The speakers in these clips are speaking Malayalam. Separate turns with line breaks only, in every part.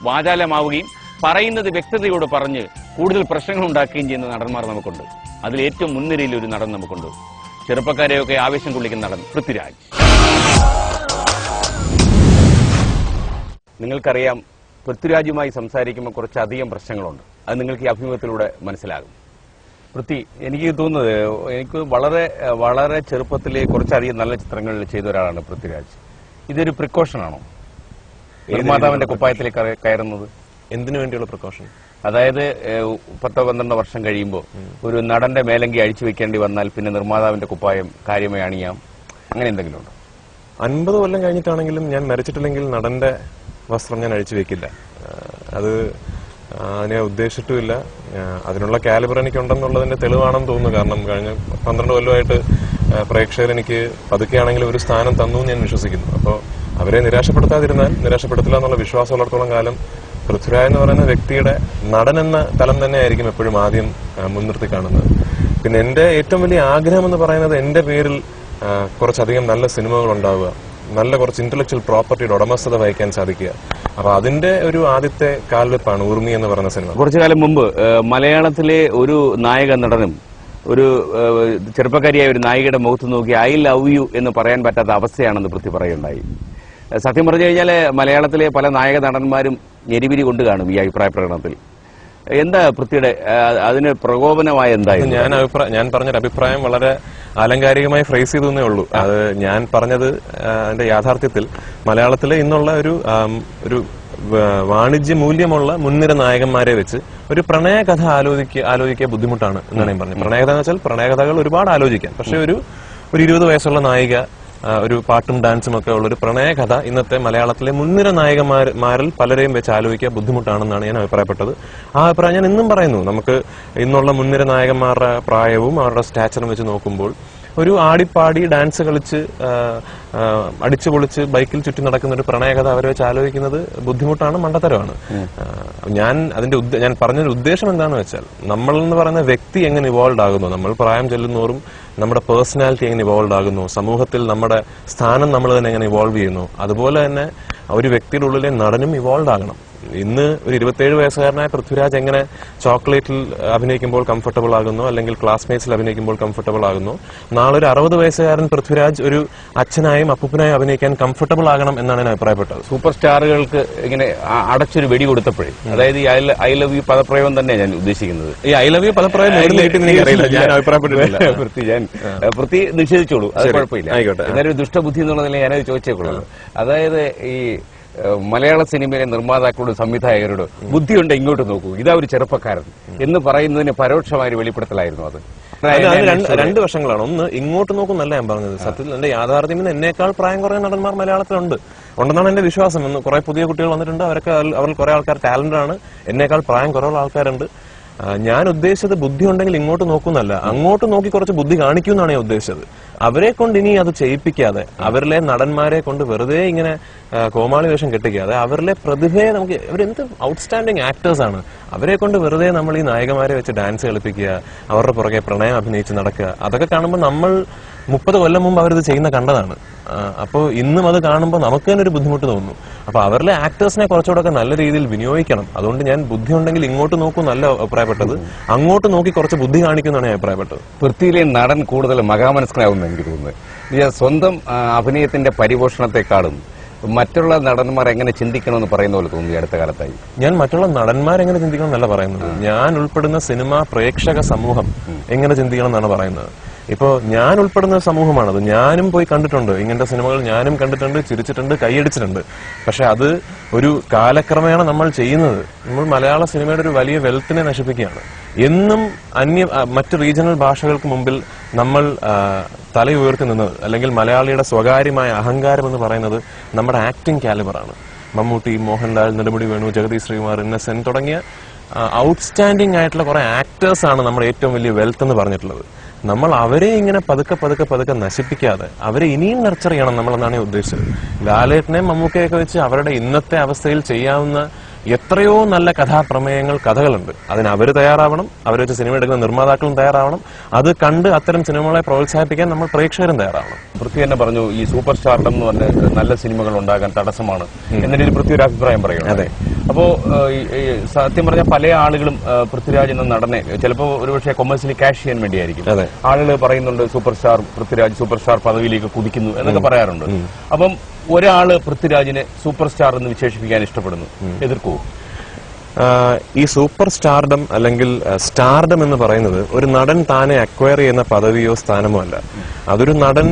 വാചാലമാവുകയും പറയുന്നത് വ്യക്തതയോട് പറഞ്ഞ് കൂടുതൽ പ്രശ്നങ്ങൾ ഉണ്ടാക്കുകയും ചെയ്യുന്ന നടന്മാർ നമുക്കുണ്ട്. അതിൽ ഏറ്റവും മുൻനിരയിൽ ഒരു നടൻ നമുക്കുണ്ട്. ചെറുപ്പക്കാരെയൊക്കെ ആവേശം കൊള്ളിക്കുന്ന നടൻ പൃഥ്വിരാജ്. നിങ്ങൾക്കറിയാം, പൃഥ്വിരാജുമായി സംസാരിക്കുമ്പോൾ കുറച്ചധികം പ്രശ്നങ്ങളുണ്ട്. അത് നിങ്ങൾക്ക് ഈ അഭിമുഖത്തിലൂടെ മനസ്സിലാകും. പൃഥ്വി, എനിക്ക് തോന്നുന്നത് എനിക്ക് വളരെ വളരെ ചെറുപ്പത്തിലെ കുറച്ചധികം നല്ല ചിത്രങ്ങളിൽ ചെയ്ത ഒരാളാണ് പൃഥ്വിരാജ്. ഇതൊരു പ്രിക്കോഷനാണോ നിർമ്മാതാവിന്റെ കുപ്പായത്തിലേക്ക് കയറുന്നത്?
എന്തിനു വേണ്ടിയുള്ള പ്രിക്കോഷൻ?
അതായത് 10-12 വർഷം കഴിയുമ്പോൾ ഒരു നടന്റെ മേലങ്കി അഴിച്ചു വെക്കേണ്ടി വന്നാൽ പിന്നെ നിർമ്മാതാവിന്റെ കുപ്പായം കാര്യമായി അണിയാം, അങ്ങനെ എന്തെങ്കിലും ഉണ്ടോ?
50 കൊല്ലം കഴിഞ്ഞിട്ടാണെങ്കിലും ഞാൻ മരിച്ചിട്ടില്ലെങ്കിൽ നടന്റെ വസ്ത്രം ഞാൻ അഴിച്ചു വെക്കില്ല. അത് അതിനെ ഉദ്ദേശിച്ചിട്ടുമില്ല. അതിനുള്ള കാലിബർ എനിക്കുണ്ടെന്നുള്ളതിന്റെ തെളിവാണെന്ന് തോന്നുന്നു. കാരണം കഴിഞ്ഞ 12 കൊല്ലമായിട്ട് പ്രേക്ഷകർ എനിക്ക് പതുക്കെയാണെങ്കിലും ഒരു സ്ഥാനം തന്നു എന്ന് ഞാൻ വിശ്വസിക്കുന്നു. അപ്പോൾ അവരെ നിരാശപ്പെടുത്താതിരുന്നാൽ, നിരാശപ്പെടുത്തില്ല എന്നുള്ള വിശ്വാസമുള്ളിടത്തോളം കാലം പൃഥ്വിരാജ് എന്ന് പറയുന്ന വ്യക്തിയുടെ നടൻ എന്ന തലം തന്നെ ആയിരിക്കും എപ്പോഴും ആദ്യം മുൻനിർത്തി കാണുന്നത്. പിന്നെ എന്റെ ഏറ്റവും വലിയ ആഗ്രഹം എന്ന് പറയുന്നത് എന്റെ പേരിൽ കുറച്ചധികം നല്ല സിനിമകൾ ഉണ്ടാവുക, നല്ല കുറച്ച് ഇന്റലക്ച്വൽ പ്രോപ്പർട്ടിയുടെ ഉടമസ്ഥത വഹിക്കാൻ സാധിക്കുക. അപ്പൊ അതിന്റെ ഒരു ആദ്യത്തെ കാൽവെപ്പാണ് ഊർമി എന്ന് പറയുന്ന സിനിമ.
കുറച്ചു കാലം മുമ്പ് മലയാളത്തിലെ ഒരു നായക നടനും ഒരു ചെറുപ്പക്കാരിയായ ഒരു നായികയുടെ മുഖത്ത് നോക്കി ഐ ലവ് യു എന്ന് പറയാൻ പറ്റാത്ത അവസ്ഥയാണെന്ന് പൃഥ്വി പറയുണ്ടായി. സത്യം പറഞ്ഞു കഴിഞ്ഞാൽ മലയാളത്തിലെ പല നായക നടന്മാരും ഞെരിവിരി കൊണ്ട് കാണും ഈ അഭിപ്രായ പ്രകടനത്തിൽ. എന്താ പൃഥ്വിയുടെ അതിന് പ്രകോപനമായ എന്തായിരുന്നു?
ഞാൻ പറഞ്ഞൊരു അഭിപ്രായം വളരെ ആലങ്കാരികമായി ഫ്രേസ് ചെയ്തേ ഉള്ളൂ. അത് ഞാൻ പറഞ്ഞത് അതിന്റെ യാഥാർത്ഥ്യത്തിൽ മലയാളത്തിലെ ഇന്നുള്ള ഒരു വാണിജ്യ മൂല്യമുള്ള മുൻനിര നായകന്മാരെ വെച്ച് ഒരു പ്രണയകഥ ആലോചിക്കുക ബുദ്ധിമുട്ടാണ് എന്നാണ് ഞാൻ പറഞ്ഞത്. പ്രണയകഥ എന്ന് വെച്ചാൽ പ്രണയകഥകൾ ഒരുപാട് ആലോചിക്കാം. പക്ഷെ ഒരു 20 വയസ്സുള്ള നായിക, ഒരു പാട്ടും ഡാൻസും ഒക്കെ ഉള്ള ഒരു പ്രണയകഥ ഇന്നത്തെ മലയാളത്തിലെ മുൻനിര നായകന്മാരിൽ പലരെയും വെച്ച് ആലോചിക്കുക ബുദ്ധിമുട്ടാണെന്നാണ് ഞാൻ അഭിപ്രായപ്പെട്ടത്. ആ അഭിപ്രായം ഞാൻ ഇന്നും പറയുന്നു. നമുക്ക് ഇന്നുള്ള മുൻനിര നായകന്മാരുടെ പ്രായവും അവരുടെ സ്റ്റാച്ചറും വെച്ച് നോക്കുമ്പോൾ ഒരു ആടിപ്പാടി ഡാൻസ് കളിച്ച് അടിച്ചു പൊളിച്ച് ബൈക്കിൽ ചുറ്റി നടക്കുന്ന ഒരു പ്രണയകഥ അവരെ വെച്ച് ആലോചിക്കുന്നത് ബുദ്ധിമുട്ടാണ്, മണ്ടത്തരമാണ്. ഞാൻ പറഞ്ഞൊരു ഉദ്ദേശം എന്താണെന്ന് വെച്ചാൽ, നമ്മൾ എന്ന് പറയുന്ന വ്യക്തി എങ്ങനെ ഇവോൾവ് ആകുന്നു, നമ്മൾ പ്രായം ചെല്ലുന്നോറും നമ്മുടെ പേഴ്സണാലിറ്റി എങ്ങനെ ഇവോൾവ് ആകുന്നു, സമൂഹത്തിൽ നമ്മുടെ സ്ഥാനം നമ്മൾ തന്നെ എങ്ങനെ ഇവോൾവ് ചെയ്യുന്നു, അതുപോലെ തന്നെ ഒരു വ്യക്തിയുടെ ഉള്ളിലെ നടനും ഇവോൾവ് ആകണം. ഇന്ന് ഒരു 27 വയസ്സുകാരനായ പൃഥ്വിരാജ് എങ്ങനെ ചോക്ലേറ്റിൽ അഭിനയിക്കുമ്പോൾ കംഫർട്ടബിൾ ആകുന്നു, അല്ലെങ്കിൽ ക്ലാസ്മേറ്റ്സിൽ അഭിനയിക്കുമ്പോൾ കംഫർട്ടബിൾ ആകുന്നു, നാളെ ഒരു 60 വയസ്സുകാരൻ പൃഥ്വിരാജ് ഒരു അച്ഛനായും അപ്പൂപ്പനായും അഭിനയിക്കാൻ കംഫർട്ടബിൾ ആകണം എന്നാണ് ഞാൻ അഭിപ്രായപ്പെട്ടത്.
സൂപ്പർ സ്റ്റാറുകൾക്ക് ഇങ്ങനെ അടച്ചൊരു വെടി കൊടുത്തപ്പോഴേ, അതായത് ഈ ഐ ലവ് യു പദപ്രയോഗം തന്നെ ഞാൻ ഉദ്ദേശിക്കുന്നത്.
ഈ ഐ ലവ് യു പദപ്രയോഗം ഞാൻ അഭിപ്രായപ്പെട്ടിട്ടില്ല.
പൃഥ്വി നിഷേധിച്ചോളൂ, അത് കുഴപ്പമില്ല. ആയിക്കോട്ടെ. എന്നാലും ദുഷ്ടബുദ്ധി എന്നുള്ളതിൽ ഞാനത് ചോദിച്ചേക്കുള്ളൂ. അതായത് ഈ മലയാള സിനിമയിലെ നിർമ്മാതാക്കളോട് സംവിധായകരോട് ബുദ്ധിയുണ്ട് ഇങ്ങോട്ട് നോക്കൂ, ഇതാ ഒരു ചെറുപ്പക്കാരൻ എന്ന് പറയുന്നതിന് പരോക്ഷമായ ഒരു വെളിപ്പെടുത്തലായിരുന്നു അത്.
രണ്ട് വശങ്ങളാണ്. ഒന്ന്, ഇങ്ങോട്ട് നോക്കുന്നല്ല ഞാൻ പറഞ്ഞത്. സത്യത്തിൽ എന്റെ യാഥാർത്ഥ്യം എന്നേക്കാൾ പ്രായം കുറഞ്ഞ നടന്മാർ മലയാളത്തിലുണ്ട് ഉണ്ടെന്നാണ് എന്റെ വിശ്വാസം. എന്ന് കുറെ പുതിയ കുട്ടികൾ വന്നിട്ടുണ്ട്. അവരിൽ കുറെ ആൾക്കാർ ടാലന്റഡ് ആണ്. എന്നേക്കാൾ പ്രായം കുറവുള്ള ആൾക്കാരുണ്ട്. ഞാൻ ഉദ്ദേശിച്ചത് ബുദ്ധി ഉണ്ടെങ്കിൽ ഇങ്ങോട്ട് നോക്കുന്നല്ല, അങ്ങോട്ട് നോക്കി കുറച്ച് ബുദ്ധി കാണിക്കുമെന്നാണ് ഞാൻ ഉദ്ദേശിച്ചത്. അവരെ കൊണ്ട് ഇനി അത് ചെയ്യിപ്പിക്കാതെ, അവരിലെ നടന്മാരെ കൊണ്ട് വെറുതെ ഇങ്ങനെ കോമാളി വേഷം കെട്ടിക്കാതെ, അവരിലെ പ്രതിഭയെ നമുക്ക്, അവരെന്ത് ഔട്ട്സ്റ്റാൻഡിങ് ആക്ടേഴ്സ് ആണ്, അവരെ കൊണ്ട് വെറുതെ നമ്മൾ ഈ നായകന്മാരെ വെച്ച് ഡാൻസ് കളിപ്പിക്കുക, അവരുടെ പുറകെ പ്രണയം അഭിനയിച്ച് നടക്കുക, അതൊക്കെ കാണുമ്പോൾ നമ്മൾ 30 കൊല്ലം മുമ്പ് അവരിത് ചെയ്യുന്ന കണ്ടതാണ്. അപ്പോൾ ഇന്നും അത് കാണുമ്പോൾ നമുക്ക് തന്നെ ഒരു ബുദ്ധിമുട്ട് തോന്നുന്നു. അപ്പൊ അവരിലെ ആക്ടേഴ്സിനെ കുറച്ചുകൂടെ നല്ല രീതിയിൽ വിനിയോഗിക്കണം. അതുകൊണ്ട് ഞാൻ ബുദ്ധി ഉണ്ടെങ്കിൽ ഇങ്ങോട്ട് നോക്കൂ നല്ല അഭിപ്രായപ്പെട്ടത്, അങ്ങോട്ട് നോക്കി കുറച്ച് ബുദ്ധി കാണിക്കുമെന്നാണ് ഞാൻ അഭിപ്രായപ്പെട്ടത്.
പൃഥ്വിയിലെ നടൻ കൂടുതൽ മഹാമനസ്കനാവുമെന്ന് എനിക്ക് തോന്നുന്നത്. സ്വന്തം അഭിനയത്തിന്റെ പരിപോഷണത്തെക്കാളും മറ്റുള്ള നടന്മാർ എങ്ങനെ ചിന്തിക്കണമെന്ന് പറയുന്ന പോലെ തോന്നി അടുത്ത കാലത്തായി.
ഞാൻ മറ്റുള്ള നടന്മാരെങ്ങനെ ചിന്തിക്കണം എന്നല്ല പറയുന്നത്, ഞാൻ ഉൾപ്പെടുന്ന സിനിമാ പ്രേക്ഷക സമൂഹം എങ്ങനെ ചിന്തിക്കണം എന്നാണ് പറയുന്നത്. ഇപ്പോ ഞാൻ ഉൾപ്പെടുന്ന സമൂഹമാണത്. ഞാനും പോയി കണ്ടിട്ടുണ്ട് ഇങ്ങനത്തെ സിനിമകൾ, ഞാനും കണ്ടിട്ടുണ്ട്, ചിരിച്ചിട്ടുണ്ട്, കൈയടിച്ചിട്ടുണ്ട്. പക്ഷെ അത് ഒരു കാലക്രമേണ നമ്മൾ ചെയ്യുന്നത്, നമ്മൾ മലയാള സിനിമയുടെ ഒരു വലിയ വെൽത്തിനെ നശിപ്പിക്കുകയാണ്. എന്നും മറ്റ് റീജിയണൽ ഭാഷകൾക്ക് മുമ്പിൽ നമ്മൾ തലയുയർത്തി നിന്നത്, അല്ലെങ്കിൽ മലയാളിയുടെ സ്വകാര്യമായ അഹങ്കാരം എന്ന് പറയുന്നത് നമ്മുടെ ആക്ടിംഗ് കാലിബറാണ്. മമ്മൂട്ടി, മോഹൻലാൽ, നെടുമുടി വേണു, ജഗതി ശ്രീകുമാർ, ഇന്നസെന്റ് തുടങ്ങിയ ഔട്ട്സ്റ്റാൻഡിംഗ് ആയിട്ടുള്ള കുറെ ആക്ടേഴ്സാണ് നമ്മുടെ ഏറ്റവും വലിയ വെൽത്ത് എന്ന് പറഞ്ഞിട്ടുള്ളത്. നമ്മൾ അവരെ ഇങ്ങനെ പതുക്കെ നശിപ്പിക്കാതെ അവരെ ഇനിയും നർച്ചർ ചെയ്യണം നമ്മളെന്നാണ് ഉദ്ദേശിച്ചത്. ലാലേട്ടനെയും മമ്മൂക്കയൊക്കെ വെച്ച് അവരുടെ ഇന്നത്തെ അവസ്ഥയിൽ ചെയ്യാവുന്ന എത്രയോ നല്ല കഥകളുണ്ട്. അതിന് അവർ തയ്യാറാവണം, അവർ വെച്ച് സിനിമ എടുക്കുന്ന നിർമ്മാതാക്കളും തയ്യാറാവണം. അത് കണ്ട് അത്തരം സിനിമകളെ പ്രോത്സാഹിപ്പിക്കാൻ നമ്മൾ പ്രേക്ഷകരും തയ്യാറാവണം.
പൃഥ്വി തന്നെ പറഞ്ഞു, ഈ സൂപ്പർ സ്റ്റാർഡം എന്ന് പറഞ്ഞ നല്ല സിനിമകൾ ഉണ്ടാകാൻ തടസ്സമാണ് എന്നൊരു പൃഥ്വി ഒരു അഭിപ്രായം പറയുന്നത്.
അതെ,
അപ്പോ സത്യം പറഞ്ഞാൽ പല ആളുകളും പൃഥ്വിരാജ് എന്ന നടനെ ചിലപ്പോൾ ഒരുപക്ഷെ കൊമേഴ്സ്യലി ക്യാഷ് ചെയ്യാൻ വേണ്ടിയായിരിക്കും. ആളുകൾ പറയുന്നുണ്ട് super star Prithviraj super star പദവിയിലേക്ക് കുതിക്കുന്നു എന്നൊക്കെ പറയാറുണ്ട്. അപ്പം ഒരാള് പൃഥ്വിരാജിനെ സൂപ്പർ സ്റ്റാർ എന്ന് വിശേഷിപ്പിക്കാൻ ഇഷ്ടപ്പെടുന്നു, എതിർക്കുമോ?
ഈ സൂപ്പർ സ്റ്റാർഡം അല്ലെങ്കിൽ സ്റ്റാർഡം എന്ന് പറയുന്നത് ഒരു നടൻ താനെ അക്വയർ ചെയ്യുന്ന പദവിയോ സ്ഥാനമോ അല്ല. അതൊരു നടൻ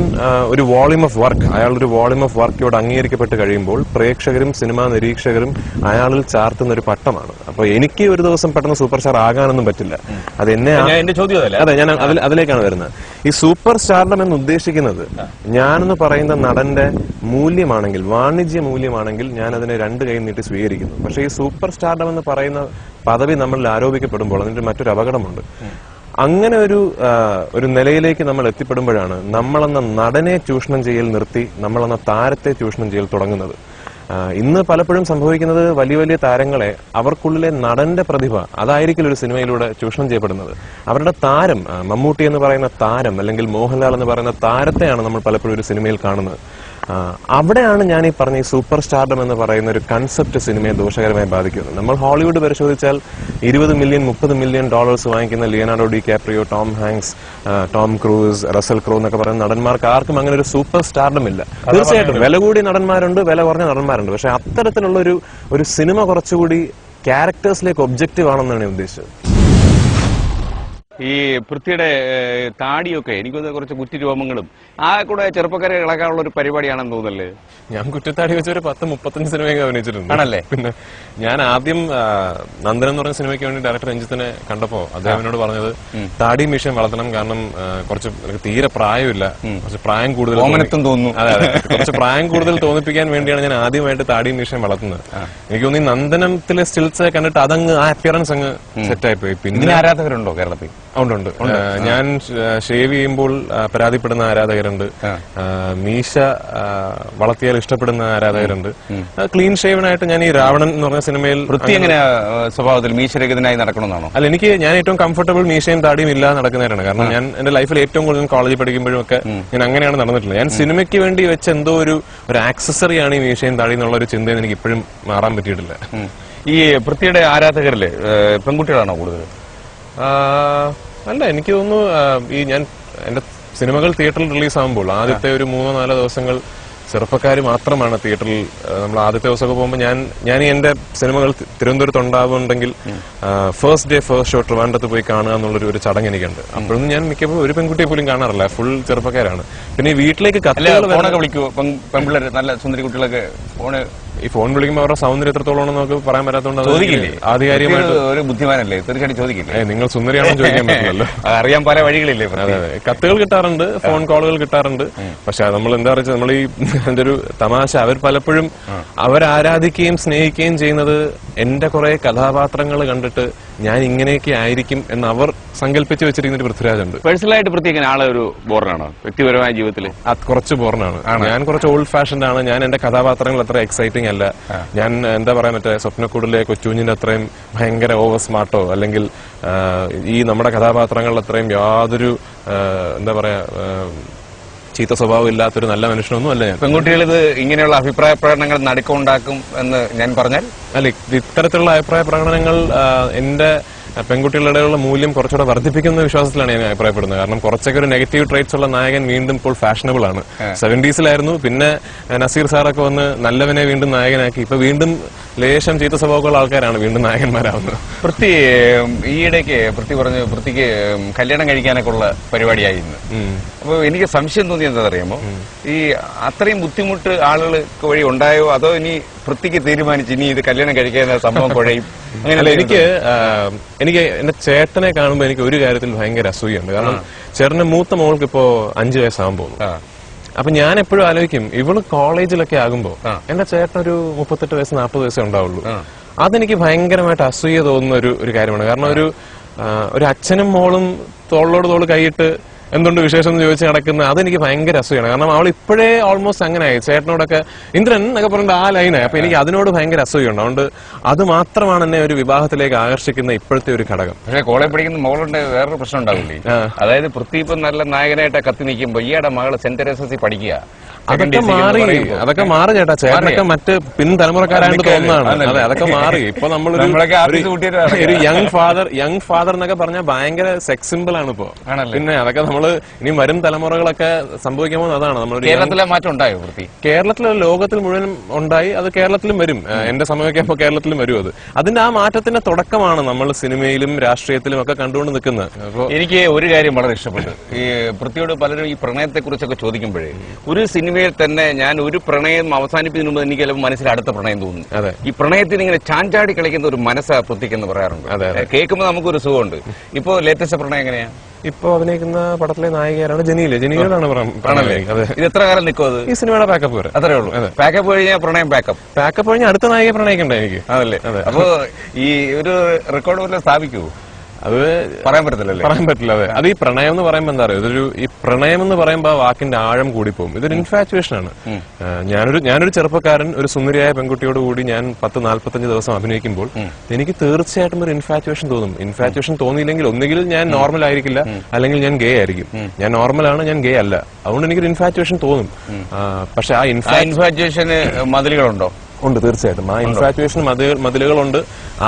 ഒരു വോളിയം ഓഫ് വർക്ക്, അയാളൊരു വോളിയം ഓഫ് വർക്കോട് അംഗീകരിക്കപ്പെട്ട് കഴിയുമ്പോൾ പ്രേക്ഷകരും സിനിമാ നിരീക്ഷകരും അയാളിൽ ചാർത്തുന്ന ഒരു പട്ടമാണ്. അപ്പൊ എനിക്ക് ഒരു ദിവസം പെട്ടെന്ന് സൂപ്പർ സ്റ്റാർ ആകാനൊന്നും പറ്റില്ല. അത് എന്നെ അതെ, ഞാൻ അതിലേക്കാണ് വരുന്നത്. ഈ സൂപ്പർ സ്റ്റാർഡം എന്ന് ഉദ്ദേശിക്കുന്നത് ഞാനെന്ന് പറയുന്ന നടന്റെ മൂല്യമാണെങ്കിൽ, വാണിജ്യ മൂല്യമാണെങ്കിൽ ഞാൻ അതിനെ രണ്ട് കൈ നീട്ടി സ്വീകരിക്കുന്നു. പക്ഷെ ഈ സൂപ്പർ സ്റ്റാർഡം എന്ന് പറയുന്ന പദവി നമ്മളിൽ ആരോപിക്കപ്പെടുമ്പോൾ അതിന്റെ മറ്റൊരു അപകടമുണ്ട്. അങ്ങനെ ഒരു നിലയിലേക്ക് നമ്മൾ എത്തിപ്പെടുമ്പോഴാണ് നമ്മളെന്ന നടനെ ചൂഷണം ചെയ്യൽ നിർത്തി നമ്മളെന്ന താരത്തെ ചൂഷണം ചെയ്യൽ തുടങ്ങുന്നത്. ഇന്ന് പലപ്പോഴും സംഭവിക്കുന്നത് വലിയ വലിയ താരങ്ങളെ അവർക്കുള്ളിലെ നടന്റെ പ്രതിഭ അതായിരിക്കും ഒരു സിനിമയിലൂടെ ചൂഷണം ചെയ്യപ്പെടുന്നത്. അവരുടെ താരം, മമ്മൂട്ടി എന്ന് പറയുന്ന താരം അല്ലെങ്കിൽ മോഹൻലാൽ എന്ന് പറയുന്ന താരത്തെയാണ് നമ്മൾ പലപ്പോഴും ഒരു സിനിമയിൽ കാണുന്നത്. അവിടെയാണ് ഞാൻ ഈ പറഞ്ഞ ഈ സൂപ്പർ സ്റ്റാർഡം എന്ന് പറയുന്ന ഒരു കൺസെപ്റ്റ് സിനിമയെ ദോഷകരമായി ബാധിക്കുന്നത്. നമ്മൾ ഹോളിവുഡ് പരിശോധിച്ചാൽ 20 മില്യൺ 30 മില്യൺ ഡോളേഴ്സ് വാങ്ങിക്കുന്ന Leonardo DiCaprio, Tom Hanks, Tom Cruise, Russell Crowe എന്നൊക്കെ പറയുന്ന നടന്മാർക്ക് ആർക്കും അങ്ങനെ ഒരു സൂപ്പർ സ്റ്റാർഡം ഇല്ല. തീർച്ചയായിട്ടും വില കൂടിയ നടന്മാരുണ്ട്, വില കുറഞ്ഞ നടന്മാരുണ്ട്. പക്ഷെ അത്തരത്തിലുള്ള ഒരു സിനിമ കുറച്ചുകൂടി ക്യാരക്ടേഴ്സിലേക്ക് ഒബ്ജക്റ്റീവ് ആണെന്നാണ് ഞാൻ ഉദ്ദേശിച്ചത്.
ഈ പൃഥ്വിയുടെ താടിയൊക്കെ എനിക്കൊന്ന് കുറച്ച് കുറ്റിരോമങ്ങളും ആ കൂടെ ചെറുപ്പക്കാരെ ഇളക്കാനുള്ള ഒരു പരിപാടിയാണെന്ന് തോന്നല്ലേ?
ഞാൻ കുറ്റത്താടി വെച്ച ഒരു 10-35 സിനിമയൊക്കെ അഭിനയിച്ചിട്ടുണ്ട്. ആണല്ലേ? പിന്നെ ഞാൻ ആദ്യം നന്ദൻ എന്ന് പറഞ്ഞ സിനിമയ്ക്ക് വേണ്ടി ഡയറക്ടർ രഞ്ജിത്തിനെ കണ്ടപ്പോ അദ്ദേഹം എന്നോട് പറഞ്ഞത് താടി മീശയും വളർത്തണം, കാരണം കുറച്ച് തീരെ പ്രായമില്ല, കുറച്ച് പ്രായം കൂടുതൽ തോന്നുന്നു. അതെ, കുറച്ച് പ്രായം കൂടുതൽ തോന്നിപ്പിക്കാൻ വേണ്ടിയാണ് ഞാൻ ആദ്യമായിട്ട് താടി മീശയും വളർത്തുന്നത്. എനിക്ക് തോന്നി നന്ദനത്തിലെ സ്റ്റിൽസ് കണ്ടിട്ട് അതങ്ങ് ആ അപ്പിയറൻസ് അങ്ങ് സെറ്റായി പോയി. പിന്നെ ആരാധകരുണ്ടോ കേരളത്തിൽ? ഉണ്ട്. ഞാൻ ഷേവ് ചെയ്യുമ്പോൾ പരാതിപ്പെടുന്ന ആരാധകരുണ്ട്, മീശ വളർത്തിയാൽ ഇഷ്ടപ്പെടുന്ന ആരാധകരുണ്ട്. ക്ലീൻ ഷേവനായിട്ട് ഞാൻ ഈ രാവണൻ എന്ന് പറഞ്ഞ സിനിമയിൽ സ്വഭാവത്തിൽ മീശരഹിതനായി നടക്കണമെന്നാണോ? അല്ല, ഞാൻ ഏറ്റവും കംഫർട്ടബിൾ മീശയും താടിയും ഇല്ലാതെ നടക്കുന്നവരാണ്. കാരണം ഞാൻ എന്റെ ലൈഫിൽ ഏറ്റവും കൂടുതൽ കോളേജിൽ പഠിക്കുമ്പോഴും ഒക്കെ ഞാൻ അങ്ങനെയാണ് നടന്നിട്ടുള്ളത്. ഞാൻ സിനിമയ്ക്ക് വേണ്ടി വെച്ച എന്തോ ഒരു ആക്സസറിയാണ് ഈ മീശയും താടി എന്നുള്ള ഒരു ചിന്തയിൽ എനിക്ക് ഇപ്പോഴും മാറാൻ പറ്റിയിട്ടില്ല.
ഈ പൃഥ്വിയുടെ ആരാധകരിലെ പെൺകുട്ടികളാണോ കൂടുതൽ?
അല്ല, എനിക്ക് തോന്നുന്നു ഞാൻ എന്റെ സിനിമകൾ തിയേറ്ററിൽ റിലീസ് ആകുമ്പോൾ ആദ്യത്തെ ഒരു 3-4 ദിവസങ്ങൾ ചെറുപ്പക്കാർ മാത്രമാണ് തിയേറ്ററിൽ. നമ്മൾ ആദ്യത്തെ ദിവസമൊക്കെ പോകുമ്പോൾ ഞാൻ എന്റെ സിനിമകൾ തിരുവനന്തപുരത്ത് ഉണ്ടാവുന്നുണ്ടെങ്കിൽ ഫസ്റ്റ് ഡേ ഫസ്റ്റ് ഷോ ട്രിവാൻഡ്രത്ത് പോയി കാണുക എന്നുള്ളൊരു ചടങ്ങ് എനിക്കുണ്ട്. അപ്പോഴൊന്നും ഞാൻ മിക്കപ്പോൾ ഒരു പെൺകുട്ടിയെ പോലും കാണാറില്ല, ഫുൾ ചെറുപ്പക്കാരാണ്. പിന്നെ ഈ വീട്ടിലേക്ക് വിളിക്കുമോ പെൺപിള്ളേർ, നല്ല സുന്ദരി കുട്ടികളൊക്കെ ഈ ഫോൺ വിളിക്കുമ്പോൾ അവരുടെ സൗന്ദര്യം എത്രത്തോളം നമുക്ക് പറയാൻ പറ്റാത്തതുകൊണ്ട് ആധികാരികമായിട്ട് ഒരു ബുദ്ധിമാനല്ലേ തീർച്ചയായിട്ടും ചോദിക്കില്ലേ? നിങ്ങൾ സുന്ദരിയാണെന്ന് ചോദിക്കാൻ പറ്റില്ലല്ലോ, അറിയാൻ പല വഴികളില്ലേ. അതെ, കത്തുകൾ കിട്ടാറുണ്ട്, ഫോൺ കോളുകൾ കിട്ടാറുണ്ട്. പക്ഷെ നമ്മൾ എന്താ പറയുക, നമ്മൾ ഈ എന്റെ ഒരു തമാശ, അവർ പലപ്പോഴും അവരാരാധിക്കുകയും സ്നേഹിക്കുകയും ചെയ്യുന്നത് എന്റെ കുറെ കഥാപാത്രങ്ങൾ കണ്ടിട്ട് ഞാൻ ഇങ്ങനെയൊക്കെ ആയിരിക്കും എന്ന് അവർ സങ്കല്പിച്ച് വെച്ചിരിക്കുന്ന ഒരു പൃഥ്വിരാജുണ്ട്. പേഴ്സണലായിട്ട് പ്രത്യേക ആളെ ഒരു ബോർണാണോ വ്യക്തിപരമായ ജീവിതത്തിൽ? അത് കുറച്ച് ബോർണാണ്. ഞാൻ കുറച്ച് ഓൾഡ് ഫാഷൻഡ് ആണ്. ഞാൻ എന്റെ കഥാപാത്രങ്ങൾ അത്ര എക്സൈറ്റിംഗ് അല്ല. ഞാൻ എന്താ പറയാ, മറ്റേ സ്വപ്നക്കൂടിലെ കൊച്ചുകുഞ്ഞിന്റെ അത്രയും ഭയങ്കര ഓവർ സ്മാർട്ടോ അല്ലെങ്കിൽ ഈ നമ്മുടെ കഥാപാത്രങ്ങളിൽ അത്രയും യാതൊരു എന്താ പറയാ ചീത്ത സ്വഭാവം ഇല്ലാത്തൊരു നല്ല മനുഷ്യനൊന്നും അല്ല ഞാൻ. പെൺകുട്ടികൾ ഇത് ഇങ്ങനെയുള്ള അഭിപ്രായ പ്രകടനങ്ങൾ നടുക്കുണ്ടാക്കും എന്ന് ഞാൻ പറഞ്ഞാൽ അല്ല, ഇത്തരത്തിലുള്ള അഭിപ്രായ പ്രകടനങ്ങൾ എന്റെ പെൺകുട്ടികളുടെയുള്ള മൂല്യം കുറച്ചുകൂടെ വർദ്ധിപ്പിക്കുന്ന വിശ്വാസത്തിലാണ് ഞാൻ അഭിപ്രായപ്പെടുന്നത്. കാരണം കുറച്ചൊക്കെ ഒരു നെഗറ്റീവ് ട്രേറ്റ്സ് ഉള്ള നായകൻ വീണ്ടും ഇപ്പോൾ ഫാഷനബിൾ ആണ്. 70s പിന്നെ നസീർ സാറൊക്കെ വന്ന് നല്ലവനെ വീണ്ടും നായകനാക്കി. ഇപ്പൊ വീണ്ടും ലേശം ചീത്ത സ്വഭാവമുള്ള ആൾക്കാരാണ് വീണ്ടും നായകന്മാരാവുന്നത്. പൃഥ്വി ഈയിടയ്ക്ക് പൃഥ്വിക്ക് കല്യാണം കഴിക്കാനൊക്കെ ഉള്ള പരിപാടിയായിരുന്നു. അപ്പൊ എനിക്ക് സംശയം തോന്നി എന്താ അറിയാമോ, ഈ അത്രയും ബുദ്ധിമുട്ട് ആളുകൾക്ക് വഴി ഉണ്ടായോ, അതോ ഇനി പൃഥ്വിക്ക് തീരുമാനിച്ച് ഇനി ഇത് കല്യാണം കഴിക്കുന്ന സംഭവം കുഴയും? അങ്ങനെയല്ല, എനിക്ക് എന്റെ ചേട്ടനെ കാണുമ്പോൾ എനിക്ക് ഒരു കാര്യത്തിൽ ഭയങ്കര അസൂയുണ്ട്. കാരണം ചേട്ടന്റെ മൂത്ത മോൾക്ക് ഇപ്പോ 5 വയസ്സാകാൻ പോകുന്നു. അപ്പൊ ഞാൻ എപ്പോഴും ആലോചിക്കും, ഇവള് കോളേജിലൊക്കെ ആകുമ്പോ എന്റെ ചേട്ടനൊരു 38 വയസ്സ് 40 വയസ്സേ ഉണ്ടാവുള്ളൂ. അതെനിക്ക് ഭയങ്കരമായിട്ട് അസൂയ തോന്നുന്ന ഒരു കാര്യമാണ്. കാരണം ഒരു അച്ഛനും മോളും തോളോട് തോള് കൈയിട്ട് എന്തുകൊണ്ട് വിശേഷം എന്ന് ചോദിച്ച് നടക്കുന്ന അതെനിക്ക് ഭയങ്കര അസൂയാണ്. കാരണം അവൾ ഇപ്പോഴേ ഓൾമോസ്റ്റ് അങ്ങനെയായി. ചേട്ടനോടൊക്കെ ഇന്ദ്രൻ എന്നൊക്കെ പറഞ്ഞിട്ട് ആ ലൈനായി. അപ്പൊ എനിക്ക് അതിനോട് ഭയങ്കര അസൂയുണ്ട്. അതുകൊണ്ട് അത് മാത്രമാണ് എന്നെ ഒരു വിവാഹത്തിലേക്ക് ആകർഷിക്കുന്ന ഇപ്പോഴത്തെ ഒരു ഘടകം.
പക്ഷേ കോളേജ് പഠിക്കുന്ന മകളുണ്ട് വേറൊരു പ്രശ്നം ഉണ്ടാവില്ലേ? അതായത് പൃഥ്വി ഇപ്പം നല്ല നായകനായിട്ട് കത്തി നിൽക്കുമ്പോ ഈയുടെ മകള് സെന്റ് തെരേസസ് പഠിക്കുക.
അതൊക്കെ മാറി ചേട്ടാ. ചേട്ടനൊക്കെ മറ്റ് പിൻതലമുറക്കാരായിട്ട് തോന്നുന്നതാണ്. അതെ, അതൊക്കെ മാറി. ഇപ്പൊ നമ്മളൊരു യങ് ഫാദർ എന്നൊക്കെ പറഞ്ഞാൽ ഭയങ്കര സെക്സ് സിമ്പിൾ ആണ് ഇപ്പോ. പിന്നെ അതൊക്കെ നമ്മള് ഇനി വരും തലമുറകളൊക്കെ സംഭവിക്കാൻ പോകുന്നത് അതാണ്. നമ്മളൊരു
കേരളത്തിലെ മാറ്റം ഉണ്ടായോ?
കേരളത്തിലെ ലോകത്തിൽ മുഴുവൻ ഉണ്ടായി. അത് കേരളത്തിലും വരും. എന്റെ സമയമൊക്കെ കേരളത്തിലും വരും. അതിന്റെ ആ മാറ്റത്തിന്റെ തുടക്കമാണ് നമ്മൾ സിനിമയിലും രാഷ്ട്രീയത്തിലും ഒക്കെ കണ്ടുകൊണ്ട് നിൽക്കുന്നത്. അപ്പൊ
എനിക്ക് ഒരു കാര്യം വളരെ ഇഷ്ടപ്പെട്ടു. ഈ പൃഥ്വിയോട് പലരും ഈ പ്രണയത്തെ കുറിച്ചൊക്കെ ചോദിക്കുമ്പോഴേ ഒരു സിനിമയിൽ തന്നെ ഞാൻ ഒരു പ്രണയം അവസാനിപ്പിക്കുന്നതിന് മുമ്പ് എനിക്ക് ചിലപ്പോൾ മനസ്സിൽ അടുത്ത പ്രണയം തോന്നുന്നു. ഈ പ്രണയത്തിന് ഇങ്ങനെ ചാഞ്ചാടി കളിക്കുന്ന ഒരു മനസ്സാ പൃഥ്വിക്ക് എന്ന് പറയാറുണ്ട്. കേൾക്കുമ്പോൾ നമുക്കൊരു സുഖമുണ്ട്. ഇപ്പോ ലേറ്റസ്റ്റ് പ്രണയം എങ്ങനെയാ?
ഇപ്പൊ അഭിനയിക്കുന്ന പടത്തിലെ നായികയാണ് ജനീലാണ്
ഇത് എത്ര കാലം നിൽക്കും? അത്
ഈ സിനിമയുടെ പാക്കപ്പ് വരെ
അത്രേ ഉള്ളൂ. പാക്കപ്പ് കഴിഞ്ഞാൽ പ്രണയം പാക്കപ്പ്
കഴിഞ്ഞാൽ അടുത്ത നായികയെ പ്രണയിക്കണ്ടേ എനിക്ക്?
അതല്ലേ? അപ്പൊ ഈ ഒരു റെക്കോർഡ് പോലെ സ്ഥാപിക്കൂ?
അത് പറയാൻ പറ്റില്ല. അതെ, അത് ഈ പ്രണയം എന്ന് പറയുമ്പോ എന്താ പറയുക, ഈ പ്രണയം എന്ന് പറയുമ്പോ ആ വാക്കിന്റെ ആഴം കൂടിപ്പോകും. ഇതൊരു ഇൻഫാച്വേഷൻ ആണ്. ഞാനൊരു ചെറുപ്പക്കാരൻ ഒരു സുന്ദരിയായ പെൺകുട്ടിയോട് കൂടി ഞാൻ 10-45 ദിവസം അഭിനയിക്കുമ്പോൾ എനിക്ക് തീർച്ചയായിട്ടും ഒരു ഇൻഫാച്വേഷൻ തോന്നും. ഇൻഫാച്വേഷൻ തോന്നിയില്ലെങ്കിൽ ഒന്നുകിൽ ഞാൻ നോർമൽ ആയിരിക്കില്ല, അല്ലെങ്കിൽ ഞാൻ ഗേ ആയിരിക്കും. ഞാൻ നോർമലാണ്, ഞാൻ ഗേ അല്ല. അതുകൊണ്ട് എനിക്കൊരു ഇൻഫാച്വേഷൻ തോന്നും. പക്ഷെ ആ ഇൻഫാച്വേഷന് മതിലുകളുണ്ടോ? ഉണ്ട്, തീർച്ചയായിട്ടും. ആ ഇൻഫാച്വേഷൻ മതിലുകളുണ്ട്.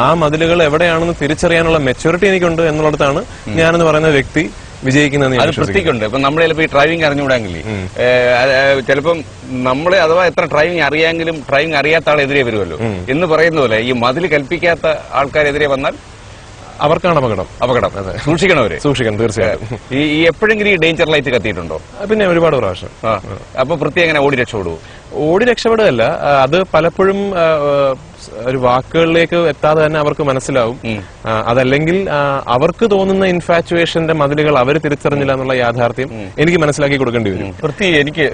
ആ മതിലുകൾ എവിടെയാണെന്ന് തിരിച്ചറിയാനുള്ള മെച്യൂരിറ്റി എനിക്കുണ്ട് എന്നുള്ളതാണ് ഞാനെന്ന് പറയുന്ന വ്യക്തി വിജയിക്കുന്നതെന്ന് ഞാൻ
വിശ്വസിക്കുന്നുണ്ട്. ഇപ്പൊ നമ്മൾ ചിലപ്പോൾ ഈ ഡ്രൈവിംഗ് അറിഞ്ഞുകൂടാങ്കിൽ ചിലപ്പം നമ്മളെ അഥവാ എത്ര ഡ്രൈവിംഗ് അറിയാമെങ്കിലും ഡ്രൈവിംഗ് അറിയാത്ത ആളെതിരെ വരുമല്ലോ എന്ന് പറയുന്ന പോലെ ഈ മതിൽ കൽപ്പിക്കാത്ത ആൾക്കാരെതിരെ വന്നാൽ
അവർക്കാണ് അപകടം. സൂക്ഷിക്കണം തീർച്ചയായിട്ടും.
ഈ എപ്പോഴെങ്കിലും ഈ ഡേഞ്ചർ ലൈറ്റ് കത്തിയിട്ടുണ്ടോ?
പിന്നെ ഒരുപാട് പ്രാവശ്യം.
അപ്പൊ പൃഥ്വി എങ്ങനെ ഓടി
രക്ഷപ്പെടുകയല്ല, അത് പലപ്പോഴും ഒരു വാക്കുകളിലേക്ക് എത്താതെ തന്നെ അവർക്ക് മനസ്സിലാവും. അതല്ലെങ്കിൽ അവർക്ക് തോന്നുന്ന ഇൻഫാച്വേഷന്റെ മതിലുകൾ അവർ തിരിച്ചറിഞ്ഞില്ല എന്നുള്ള യാഥാർത്ഥ്യം എനിക്ക് മനസ്സിലാക്കി കൊടുക്കേണ്ടി വരും.
പൃഥ്വി എനിക്ക്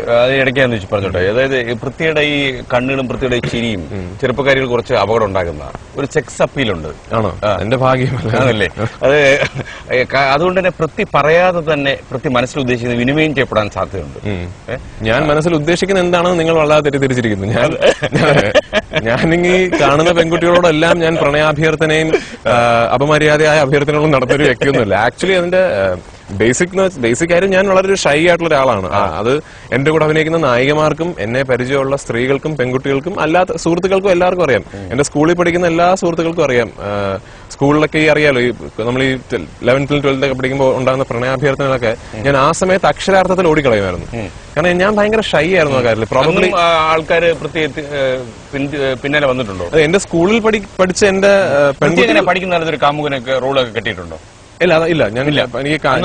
ഇടയ്ക്കാന്ന് വെച്ച് പറഞ്ഞോട്ടെ, അതായത് പൃഥ്വിയുടെ ഈ കണ്ണുകളും പൃഥ്വിയുടെ ചിരിയും ചെറുപ്പക്കാരികൾ കുറച്ച് അപകടം ഉണ്ടാക്കുന്ന ഒരു സെക്സ് അപ്പീലുണ്ട്.
ആണോ? എന്റെ ഭാഗ്യമല്ലേ
അത്. അതുകൊണ്ട് തന്നെ പൃഥ്വി പറയാതെ തന്നെ പൃഥ്വി മനസ്സിൽ ഉദ്ദേശിക്കുന്നത് വിനിമയം ചെയ്യപ്പെടാൻ സാധ്യതയുണ്ട്.
ഞാൻ മനസ്സിൽ ഉദ്ദേശിക്കുന്നത് എന്താണെന്ന് നിങ്ങൾ വളരെ തെറ്റിദ്ധരിച്ചിരിക്കുന്നു. ഞാനിങ്ങി കാണുന്ന പെൺകുട്ടികളോടെല്ലാം ഞാൻ പ്രണയാഭ്യർത്ഥനയും അപമര്യാദയായ അഭ്യർത്ഥനകളും നടത്തിയൊരു വ്യക്തിയൊന്നുമല്ല. ആക്ച്വലി അതിന്റെ ബേസിക് കാര്യം ഞാൻ വളരെ ഷൈ ആയിട്ടുള്ള ഒരാളാണ്. അത് എന്റെ കൂടെ അഭിനയിക്കുന്ന നായികമാർക്കും എന്നെ പരിചയമുള്ള സ്ത്രീകൾക്കും പെൺകുട്ടികൾക്കും അല്ലാത്ത സുഹൃത്തുക്കൾക്കും എല്ലാവർക്കും അറിയാം. എന്റെ സ്കൂളിൽ പഠിക്കുന്ന എല്ലാ സുഹൃത്തുക്കൾക്കും അറിയാം. സ്കൂളിലൊക്കെ ഈ അറിയാലോ, നമ്മൾ ഈ 11th 12th ഒക്കെ പഠിക്കുമ്പോൾ ഉണ്ടാകുന്ന പ്രണയാഭ്യർത്ഥനകളൊക്കെ ഞാൻ ആ സമയത്ത് അക്ഷരാർത്ഥത്തിൽ ഓടിക്കളയുമായിരുന്നു. കാരണം ഞാൻ ഭയങ്കര ഷൈ ആയിരുന്നു ആ കാര്യത്തിൽ. പ്രോബബ്ലി
ആൾക്കാർ പിന്നാലെ വന്നിട്ടുണ്ടോ?
എന്റെ സ്കൂളിൽ പഠിച്ച എന്റെ
പെൺകുട്ടികളെ പഠിക്കുന്ന ഒരു കാമുകനൊക്കെ റോളൊക്കെ കെട്ടിയിട്ടുണ്ടോ?
ഇല്ല ഞാനില്ല.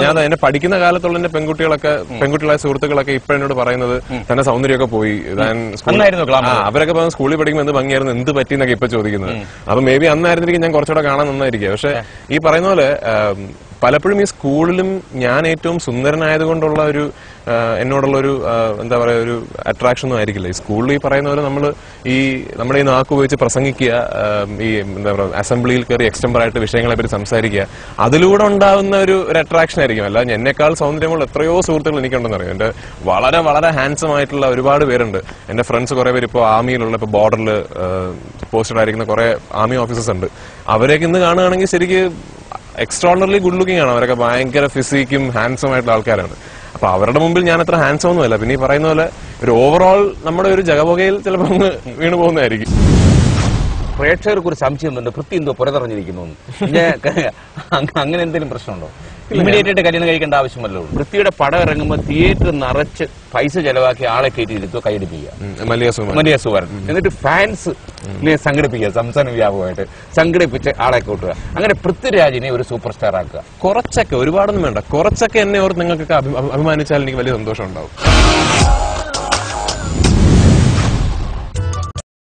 ഞാൻ എന്നെ പഠിക്കുന്ന കാലത്തുള്ള എന്റെ പെൺകുട്ടികളായ സുഹൃത്തുക്കളൊക്കെ ഇപ്പോഴെന്നോട് പറയുന്നത് തന്നെ സൗന്ദര്യമൊക്കെ പോയി, അവരൊക്കെ പറഞ്ഞ സ്കൂളിൽ പഠിക്കുമ്പോൾ എന്ത് ഭംഗിയായിരുന്നു, എന്ത് പറ്റിയെന്നൊക്കെ ഇപ്പൊ ചോദിക്കുന്നത്. അപ്പൊ മേ ബി അന്നായിരുന്നെങ്കിൽ ഞാൻ കുറച്ചുകൂടെ കാണാൻ നന്നായിരിക്കും. പക്ഷെ ഈ പറയുന്ന പോലെ പലപ്പോഴും ഈ സ്കൂളിലും ഞാൻ ഏറ്റവും സുന്ദരനായതുകൊണ്ടുള്ള ഒരു എന്നോടുള്ള ഒരു എന്താ പറയാ ഒരു അട്രാക്ഷൻ ഒന്നും ആയിരിക്കില്ല. ഈ സ്കൂളിൽ ഈ പറയുന്ന പോലെ നമ്മുടെ ഈ നാക്ക് ഉപയോഗിച്ച് പ്രസംഗിക്കുക, ഈ എന്താ പറയുക അസംബ്ലിയിൽ കയറി എക്സ്റ്റംബറായിട്ട് വിഷയങ്ങളെ പറ്റി സംസാരിക്കുക, അതിലൂടെ ഉണ്ടാകുന്ന ഒരു അട്രാക്ഷൻ ആയിരിക്കും. അല്ല എന്നേക്കാൾ സൗന്ദര്യമുള്ള എത്രയോ സുഹൃത്തുക്കൾ എനിക്കുണ്ടെന്ന് അറിയാം. എന്റെ വളരെ വളരെ ഹാൻസം ആയിട്ടുള്ള ഒരുപാട് പേരുണ്ട്. എന്റെ ഫ്രണ്ട്സ് കുറെ പേര് ഇപ്പോൾ ആർമിയിലുള്ള, ഇപ്പൊ ബോർഡറിൽ പോസ്റ്റഡ് ആയിരിക്കുന്ന കുറെ ആർമി ഓഫീസേഴ്സ് ഉണ്ട്. അവരെയൊക്കെ ഇന്ന് കാണുകയാണെങ്കിൽ ശരിക്കും എക്സ്ട്രോണർലി ഗുഡ് ലുക്കിംഗ് ആണ്. അവരൊക്കെ ഭയങ്കര ഫിസിക്കും ഹാൻസം ആയിട്ടുള്ള ആൾക്കാരാണ്. അപ്പൊ അവരുടെ മുമ്പിൽ ഞാൻ അത്ര ഹാൻസം ഒന്നുമല്ല. പിന്നെ ഈ പറയുന്ന പോലെ ഒരു ഓവറോൾ നമ്മുടെ ഒരു ജഗപുകയിൽ ചിലപ്പോൾ ഒന്ന് വീണു പോകുന്നതായിരിക്കും.
പ്രേക്ഷകർക്ക് ഒരു സംശയം പൃഥ്വി എന്തോ പുറത്തിറങ്ങിയിരിക്കുന്നു, അങ്ങനെ എന്തെങ്കിലും പ്രശ്നമുണ്ടോ? ഇമ്മീഡിയറ്റ് ആയിട്ട് കല്യാണം കഴിക്കേണ്ട ആവശ്യമല്ലോ. പൃഥ്വിയുടെ പടം ഇറങ്ങുമ്പോൾ തിയേറ്റർ നിറച്ച് പൈസ ചെലവാക്കി ആളെ കയറ്റിയിരുത്തുക, കൈയടിപ്പിക്കുക, മല്ലിക സുവരൻ, എന്നിട്ട് ഫാൻസ് സംഘടിപ്പിക്കുക, സംസ്ഥാന വ്യാപകമായിട്ട് സംഘടിപ്പിച്ച് ആളെ കൂട്ടുക. അങ്ങനെ പൃഥ്വിരാജിനെ ഒരു സൂപ്പർ സ്റ്റാർ ആക്കുക.
കുറച്ചൊക്കെ, ഒരുപാടൊന്നും വേണ്ട, കുറച്ചൊക്കെ എന്നെ ഓർത്ത് നിങ്ങൾക്കൊക്കെ അഭിമാനിച്ചാൽ എനിക്ക് വലിയ സന്തോഷം ഉണ്ടാവും.